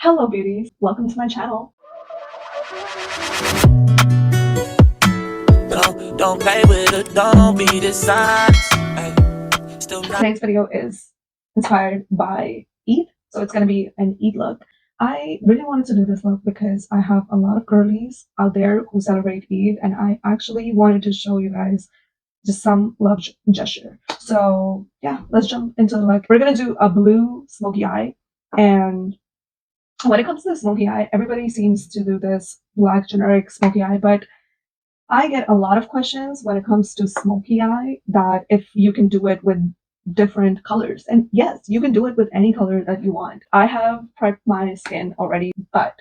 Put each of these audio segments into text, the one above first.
Hello beauties, welcome to my channel. Don't play with it, don't be dishonest. Today's video is inspired by Eid, so it's going to be an Eid look. I really wanted to do this look because I have a lot of girlies out there who celebrate Eid, and I actually wanted to show you guys just some love gesture. So yeah, let's jump into the look. We're going to do a blue smoky eye, and when it comes to the smoky eye, everybody seems to do this black generic smoky eye, but I get a lot of questions when it comes to smoky eye that if you can do it with different colors. And yes, you can do it with any color that you want. I have prepped my skin already, but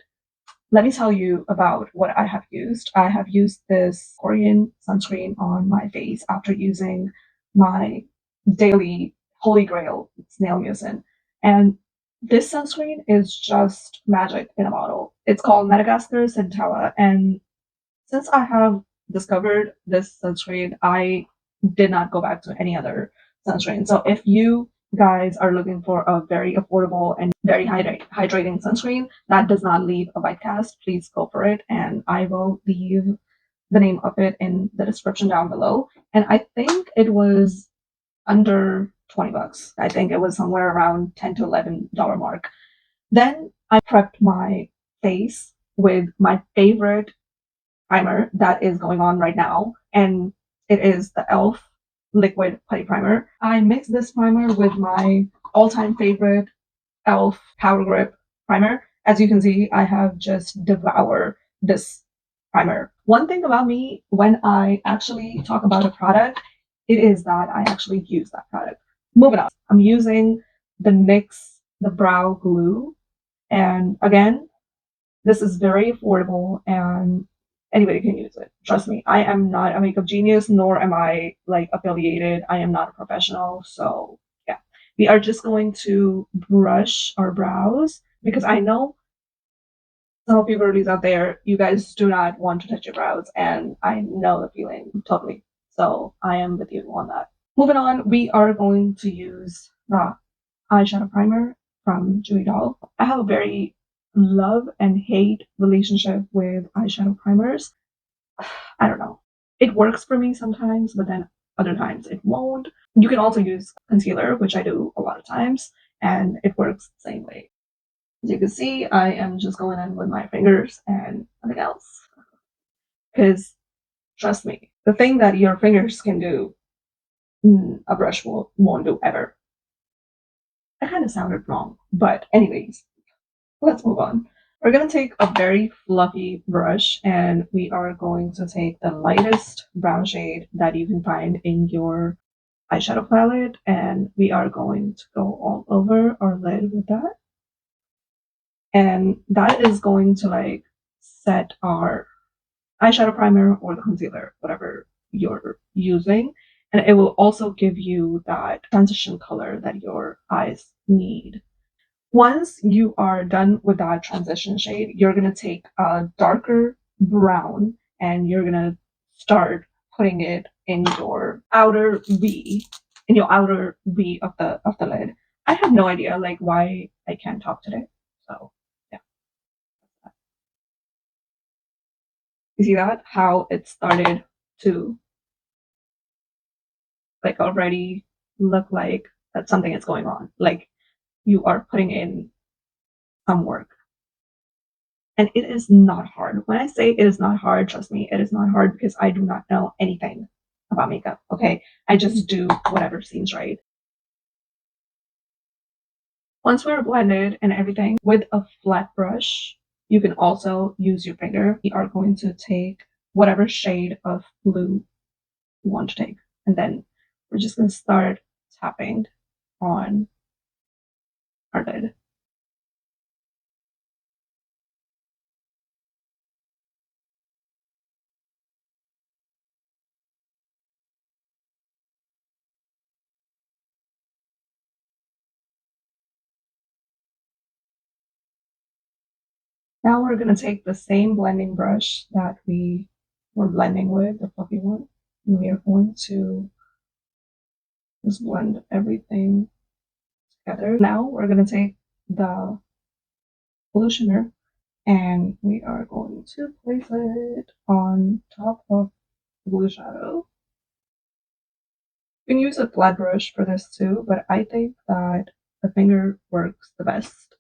let me tell you about what I have used. I have used this Korean sunscreen on my face after using my daily holy grail snail mucin. And this sunscreen is just magic in a bottle. It's called Madagascar Centella, and since I have discovered this sunscreen, I did not go back to any other sunscreen. So if you guys are looking for a very affordable and very hydrating sunscreen that does not leave a white cast, please go for it. And I will leave the name of it in the description down below. And I think it was under 20 bucks. I think it was somewhere around $10 to $11 mark. Then I prepped my face with my favorite primer that is going on right now, and it is the e.l.f. liquid putty primer. I mixed this primer with my all-time favorite e.l.f. power grip primer. As you can see, I have just devoured this primer. One thing about me, when I actually talk about a product, it is that I actually use that product. Moving on, I'm using the NYX the brow glue, and again, this is very affordable and anybody can use it. Trust me, I am not a makeup genius, nor am I like affiliated. I am not a professional. So yeah, we are just going to brush our brows because I know some of you girlies out there, you guys do not want to touch your brows, and I know the feeling totally. So I am with you on that. Moving on, we are going to use the eyeshadow primer from Julie Doll. I have a very love and hate relationship with eyeshadow primers. I don't know. It works for me sometimes, but then other times it won't. You can also use concealer, which I do a lot of times, and it works the same way. As you can see, I am just going in with my fingers and nothing else. Because trust me, the thing that your fingers can do, a brush won't do ever. That kind of sounded wrong, but anyways, let's move on. We're going to take a very fluffy brush and we are going to take the lightest brown shade that you can find in your eyeshadow palette, and we are going to go all over our lid with that. And that is going to like set our eyeshadow primer or the concealer, whatever you're using. And it will also give you that transition color that your eyes need. Once you are done with that transition shade, you're going to take a darker brown and you're going to start putting it in your outer V, of the lid. I have no idea like why I can't talk today. So yeah. You see that? How it started to like already look like that something is going on. Like you are putting in some work. And it is not hard. When I say it is not hard, trust me, it is not hard because I do not know anything about makeup, okay? I just do whatever seems right. Once we're blended and everything with a flat brush, you can also use your finger. We are going to take whatever shade of blue you want to take. And then we're just going to start tapping on our lid. Now we're going to take the same blending brush that we were blending with, the fluffy one, and we are going to just blend everything together. Now we're going to take the blue shimmer, and we are going to place it on top of the blue shadow. You can use a flat brush for this too, but I think that the finger works the best,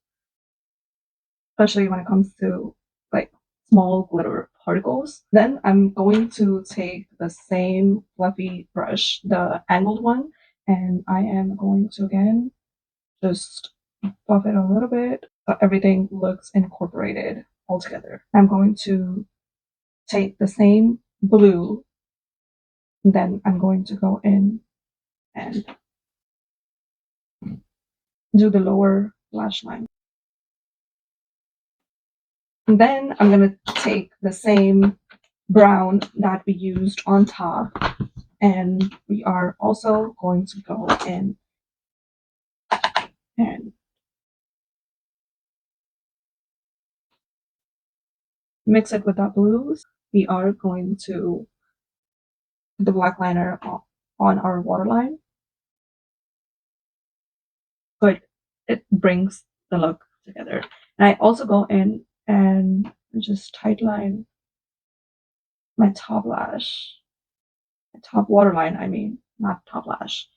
especially when it comes to like small glitter particles. Then I'm going to take the same fluffy brush, the angled one, and I am going to again just buff it a little bit so everything looks incorporated all together. I'm going to take the same blue, and then I'm going to go in and do the lower lash line. And then I'm going to take the same brown that we used on top, and we are also going to go in and mix it with that blues. We are going to put the black liner on our waterline, but it brings the look together. And I also go in and just tightline my top lash, my top waterline, I mean, not top lash.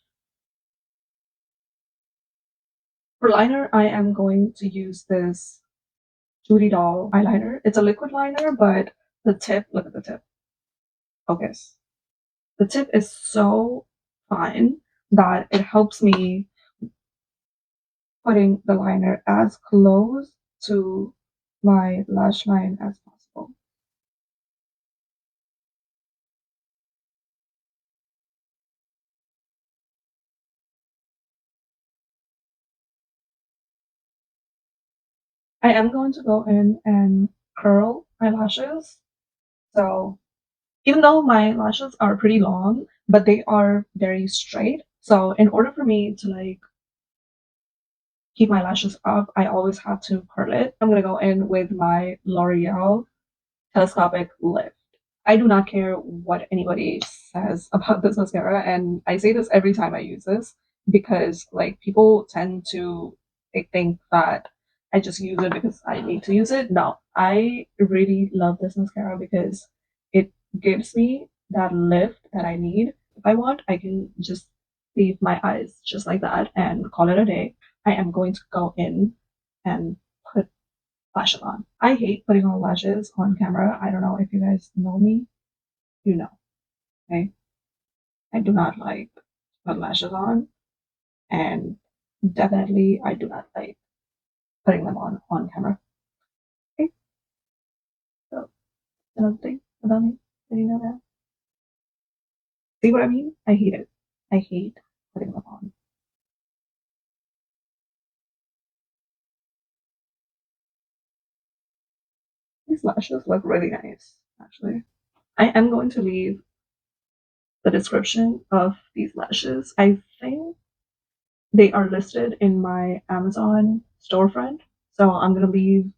For liner, I am going to use this Judy Doll eyeliner. It's a liquid liner, but the tip, look at the tip. Focus. The tip is so fine that it helps me putting the liner as close to my lash line as possible. I am going to go in and curl my lashes. So even though my lashes are pretty long, but they are very straight. So in order for me to like keep my lashes up, I always have to curl it. I'm gonna go in with my L'Oreal telescopic lift. I do not care what anybody says about this mascara, and I say this every time I use this because like people tend to think that I just use it because I need to use it. No, I really love this mascara because it gives me that lift that I need. If I want, I can just leave my eyes just like that and call it a day. I am going to go in and put lashes on. I hate putting on lashes on camera. I don't know if you guys know me. You know, okay? I do not like to put lashes on, and definitely I do not like putting them on camera. Okay, so another thing about me. Did you know that? See what I mean? I hate it. I hate putting them on. These lashes look really nice, actually. I am going to leave the description of these lashes. I think they are listed in my Amazon storefront. So I'm going to leave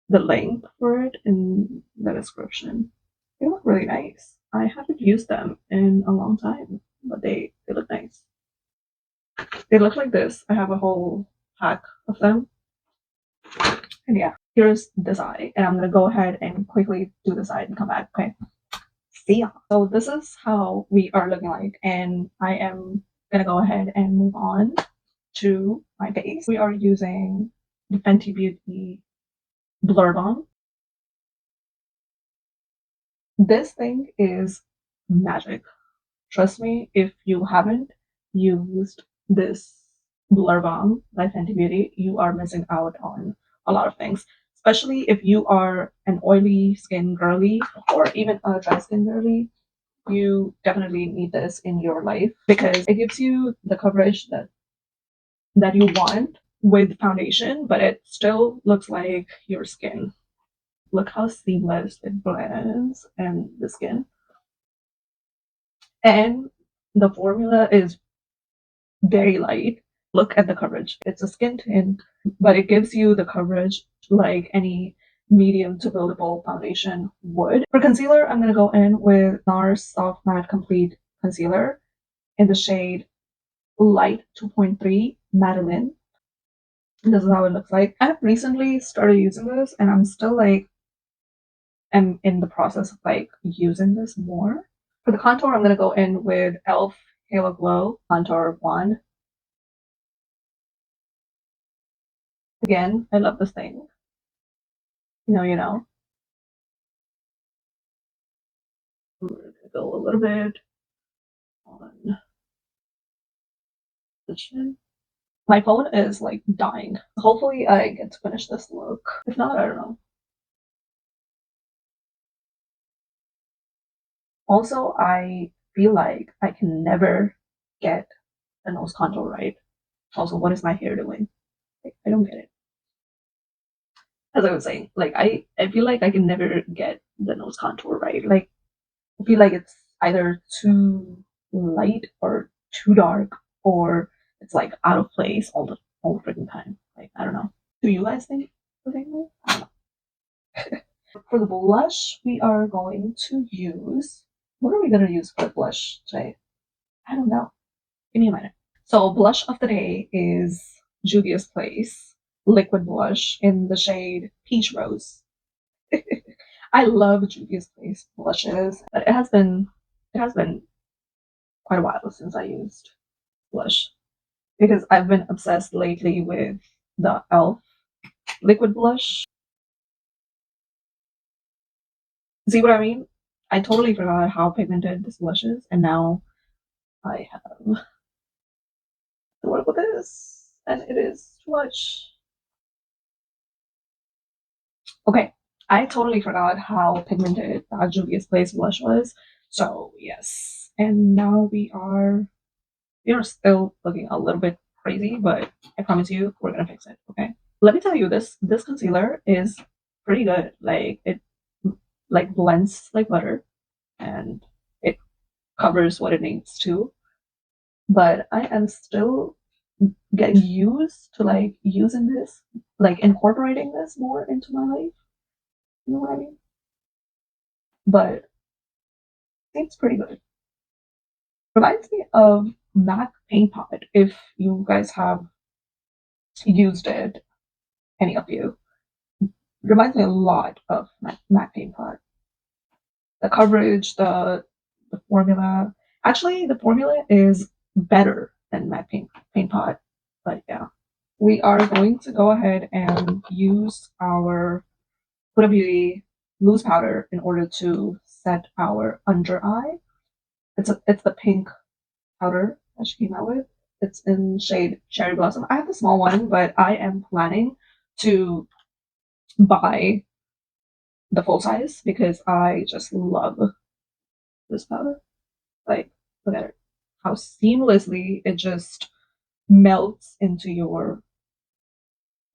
the link for it in the description. They look really nice. I haven't used them in a long time, but they look nice. They look like this. I have a whole pack of them. And yeah, here's this eye. And I'm going to go ahead and quickly do this eye and come back. Okay. See ya. So this is how we are looking like. And I am going to go ahead and move on to my base. We are using the Fenty Beauty Blur Bomb. This thing is magic. Trust me, if you haven't used this Blur Bomb by Fenty Beauty, you are missing out on a lot of things. Especially if you are an oily skin girly or even a dry skin girly, you definitely need this in your life because it gives you the coverage that you want with foundation, but it still looks like your skin. Look how seamless it blends in the skin. And the formula is very light. Look at the coverage. It's a skin tint, but it gives you the coverage like any medium to buildable foundation would. For concealer, I'm going to go in with NARS Soft Matte Complete Concealer in the shade Light 2.3 Madeline. This is how it looks like. I've recently started using this, and I'm still like, am in the process of like using this more. For the contour, I'm gonna go in with e.l.f. Halo Glow Contour Wand. Again, I love this thing. You know. I'm gonna go a little bit on the chin. My phone is like dying. Hopefully, I get to finish this look. If not, I don't know. Also, I feel like I can never get the nose contour right. Also, what is my hair doing? Like, I don't get it. As I was saying, like I feel like I can never get the nose contour right. Like I feel like it's either too light or too dark, or it's like out of place all the freaking time. Like I don't know. Do you guys think the same way? I don't know. For the blush, we are going to use. What are we gonna use for blush today? I don't know. Give me a minute. So blush of the day is Juvia's Place liquid blush in the shade Peach Rose. I love Juvia's Place blushes, but it has been quite a while since I used blush because I've been obsessed lately with the e.l.f. liquid blush. See what I mean? I totally forgot how pigmented this blush is, and now I have to work with this, and it is too much. Okay, I totally forgot how pigmented that Juvia's Place blush was. So yes, and now we are still looking a little bit crazy, but I promise you we're gonna fix it. Okay. Let me tell you, this concealer is pretty good. Like it like blends like butter, and it covers what it needs to. But I am still getting used to like using this, like incorporating this more into my life. You know what I mean? But it's pretty good. Reminds me of MAC Paint Pot. If you guys have used it, any of you, reminds me a lot of MAC Paint Pot. The coverage, the formula. Actually, the formula is better than MAC Paint Pot. But yeah, we are going to go ahead and use our Huda Beauty loose powder in order to set our under eye. It's the pink powder that she came out with. It's in shade Cherry Blossom. I have the small one, but I am planning to buy the full size because I just love this powder. Like, look at it. How seamlessly it just melts into your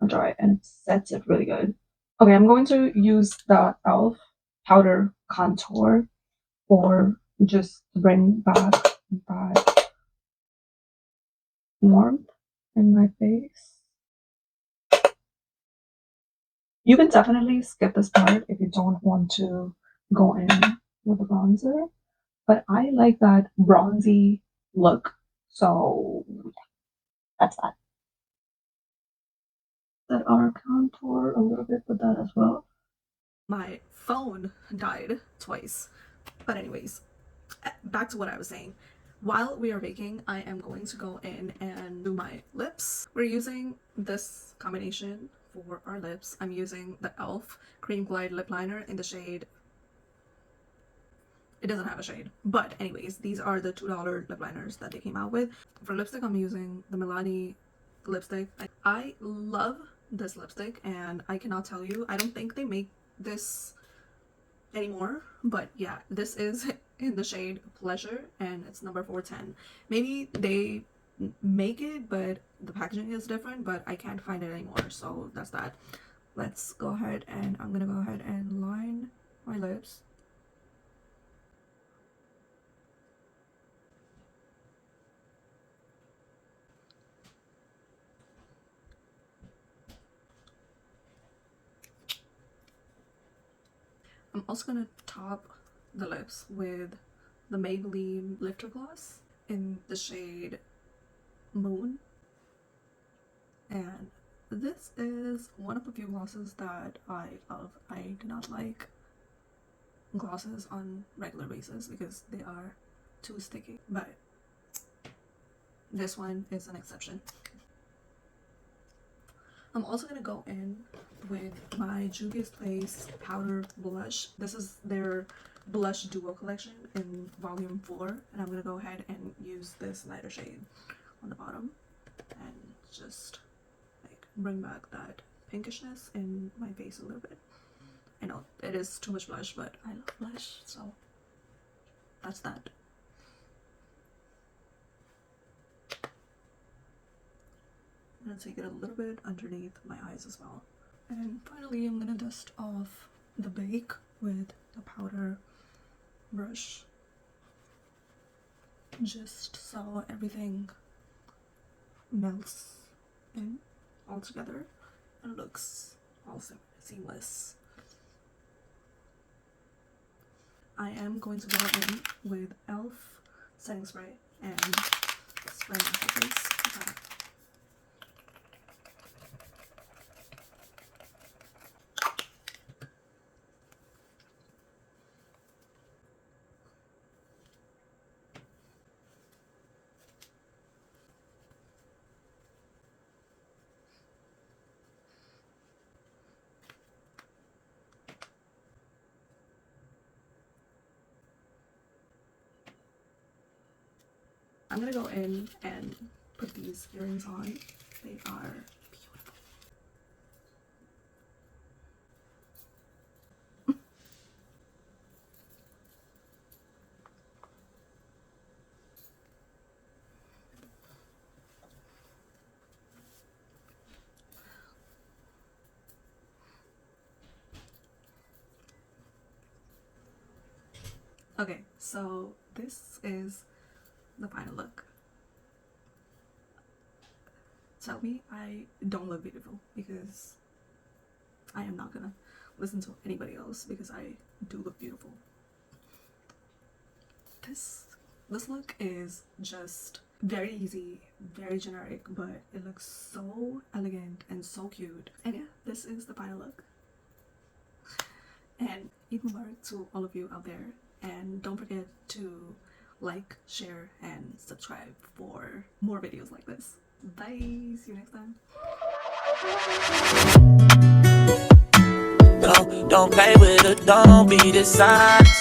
under eye and it sets it really good. Okay, I'm going to use the e.l.f. powder contour for just to bring back that warmth in my face. You can definitely skip this part if you don't want to go in with a bronzer, but I like that bronzy look, so that's that. Set our contour a little bit with that as well. My phone died twice, but anyways, back to what I was saying. While we are baking, I am going to go in and do my lips. We're using this combination for our lips. I'm using the e.l.f. Cream Glide Lip Liner in the shade. It doesn't have a shade. But anyways, these are the $2 lip liners that they came out with. For lipstick, I'm using the Milani lipstick. I love this lipstick and I cannot tell you, I don't think they make this anymore, but yeah, this is in the shade Pleasure and it's number 410. Maybe they make it but the packaging is different, but I can't find it anymore, so that's that. Let's go ahead and I'm gonna go ahead and line my lips. I'm also gonna top the lips with the Maybelline Lifter Gloss in the shade Moon, and This is one of the few glosses that I love. I do not like glosses on regular basis because they are too sticky, but this one is an exception. I'm also gonna go in with my Juvia's Place powder blush. This is their blush duo collection in volume 4, and I'm gonna go ahead and use this lighter shade on the bottom and just like bring back that pinkishness in my face a little bit. I know it is too much blush, but I love blush, so that's that. I'm gonna take it a little bit underneath my eyes as well. And finally, I'm gonna dust off the bake with the powder brush, just so everything melts in all together and looks all seamless. I am going to go in with e.l.f. setting spray and spray my face. I'm gonna go in and put these earrings on. They are beautiful. Okay, so this is the final look. Tell me I don't look beautiful, because I am not gonna listen to anybody else because I do look beautiful. This look is just very easy, very generic, but it looks so elegant and so cute. And yeah, this is the final look. And Eid Mubarak to all of you out there, and don't forget to like, share, and subscribe for more videos like this. Bye! See you next time. Don't play with it, don't be dishonest.